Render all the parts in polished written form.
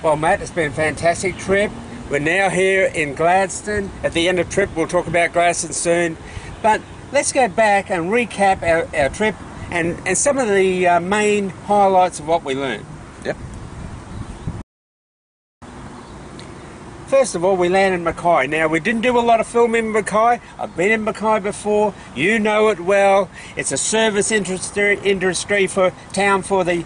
Well, Matt, it's been a fantastic trip. We're now here in Gladstone. At the end of the trip, we'll talk about Gladstone soon. But let's go back and recap our trip and some of the main highlights of what we learned. Yep. First of all, we landed in Mackay. Now, we didn't do a lot of filming in Mackay. I've been in Mackay before. You know it well. It's a service industry for town for the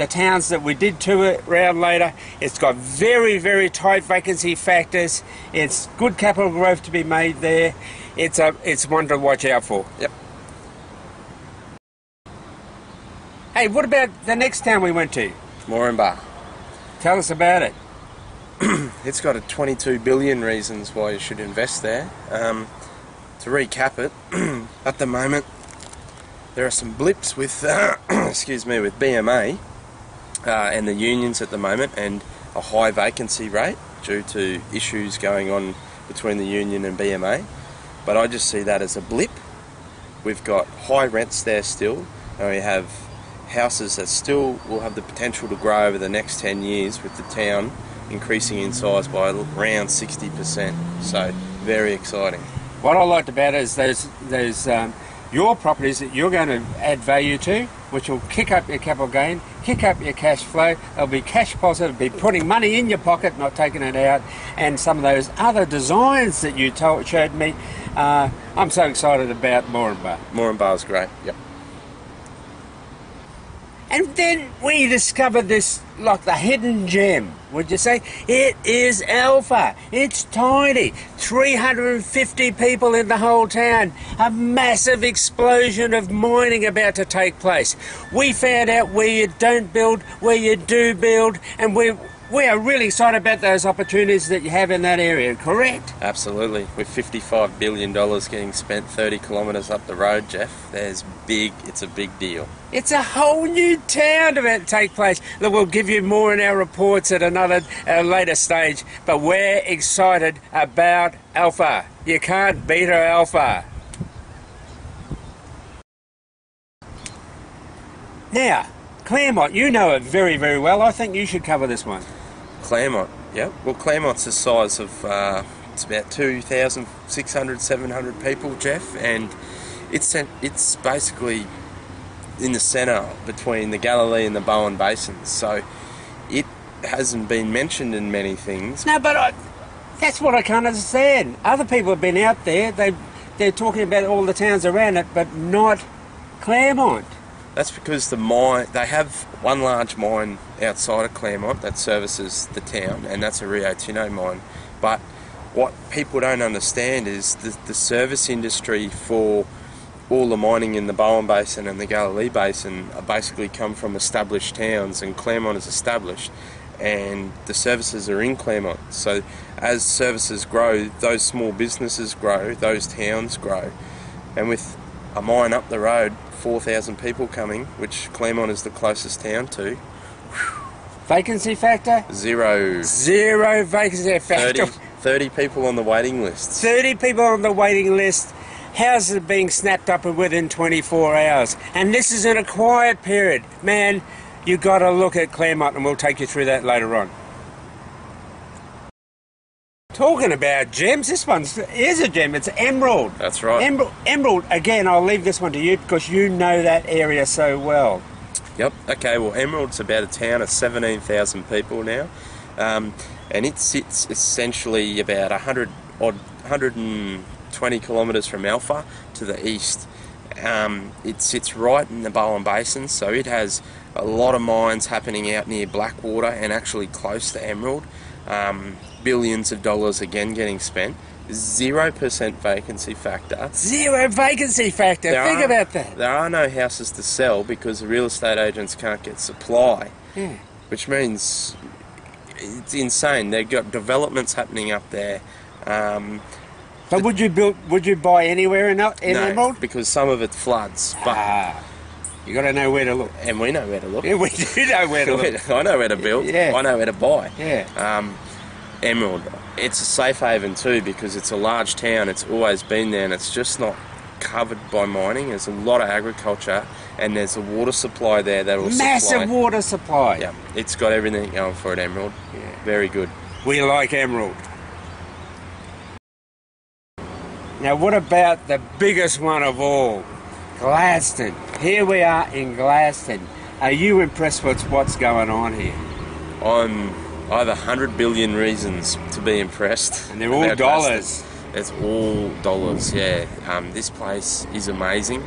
towns that we did tour around later. It's got very, very tight vacancy factors. It's good capital growth to be made there. It's one to watch out for. Yep. Hey, what about the next town we went to? Moranbah. Tell us about it. It's got a 22 billion reasons why you should invest there. To recap it, at the moment there are some blips with excuse me, with BMA and the unions at the moment, and a high vacancy rate due to issues going on between the union and BMA. But I just see that as a blip. We've got high rents there still, and we have houses that still will have the potential to grow over the next 10 years, with the town increasing in size by around 60%. So very exciting. What I liked about it is those your properties that you're going to add value to, which will kick up your capital gain, kick up your cash flow. They'll be cash positive, be putting money in your pocket, not taking it out. And some of those other designs that you showed me, I'm so excited about Moranbah. Moranbah's great. Yep. And then we discovered this, like the hidden gem, would you say? It is Alpha. It's tiny. 350 people in the whole town. A massive explosion of mining about to take place. We found out where you don't build, where you do build, and we are really excited about those opportunities that you have in that area, correct? Absolutely. With $55 billion getting spent 30 kilometres up the road, Geoff, it's a big deal. It's a whole new town about to take place. Look, we'll give you more in our reports at a later stage, but we're excited about Alpha. You can't beat our Alpha. Now, Claremont, you know it very, very well. I think you should cover this one. Claremont, yep. Well, Claremont's the size of, it's about 2,600, 700 people, Geoff, and it's basically in the centre between the Galilee and the Bowen Basins, so it hasn't been mentioned in many things. No, but that's what I can't understand. Other people have been out there, they're talking about all the towns around it, but not Claremont. That's because they have one large mine outside of Claremont that services the town, and that's a Rio Tinto mine. But what people don't understand is the service industry for all the mining in the Bowen Basin and the Galilee Basin are basically come from established towns, and Claremont is established, and the services are in Claremont. So as services grow, those small businesses grow, those towns grow, and with a mine up the road, 4,000 people coming, which Claremont is the closest town to. Vacancy factor? Zero. Zero vacancy factor. 30 people on the waiting list. 30 people on the waiting list. Houses are being snapped up within 24 hours. And this is in a quiet period. Man, you got to look at Claremont, and we'll take you through that later on. Talking about gems, this one is a gem. It's Emerald. That's right. Emerald, again, I'll leave this one to you because you know that area so well. Yep. Okay, well, Emerald's about a town of 17,000 people now. And it sits essentially about 120 kilometres from Alpha to the east. It sits right in the Bowen Basin, so it has a lot of mines happening out near Blackwater and actually close to Emerald. Billions of dollars again getting spent. 0% vacancy factor. Zero vacancy factor. Think about that. There are no houses to sell because the real estate agents can't get supply. Yeah. Which means it's insane. They've got developments happening up there. But would you buy anywhere in Emerald? No, because some of it floods. But you got to know where to look. And we know where to look. Yeah, we do know where to look. I know where to build. Yeah. I know where to buy. Yeah. Emerald, it's a safe haven too because it's a large town. It's always been there, and it's just not covered by mining. There's a lot of agriculture, and there's a water supply there that will Massive water supply. Yeah, it's got everything going for it, Emerald. Yeah. Very good. We like Emerald. Now what about the biggest one of all? Gladstone. Here we are in Gladstone. Are you impressed with what's going on here? I have 100 billion reasons to be impressed. And they're all dollars. It's all dollars, yeah. This place is amazing.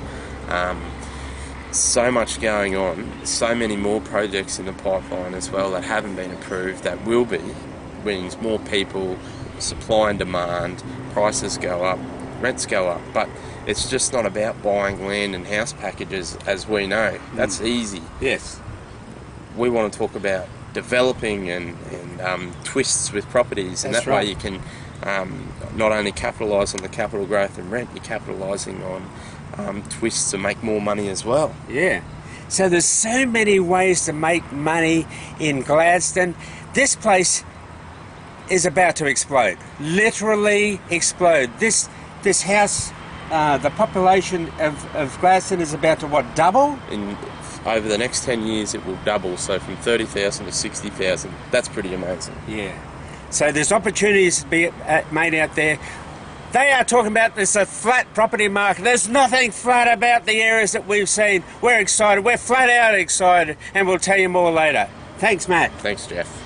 So much going on. So many more projects in the pipeline as well that haven't been approved that will be. Means more people, supply and demand, prices go up, rents go up. But it's just not about buying land and house packages, as we know. That's easy. Yes. We want to talk about developing and twists with properties, and That's that right. way you can not only capitalise on the capital growth and rent, you're capitalising on twists to make more money as well. Yeah. So there's so many ways to make money in Gladstone. This place is about to explode. Literally explode. This house, the population of Gladstone is about to what, double? Over the next 10 years it will double, so from 30,000 to 60,000. That's pretty amazing. Yeah. So there's opportunities to be made out there. They are talking about this a flat property market. There's nothing flat about the areas that we've seen. We're excited. We're flat out excited, and we'll tell you more later. Thanks, Matt. Thanks, Geoff.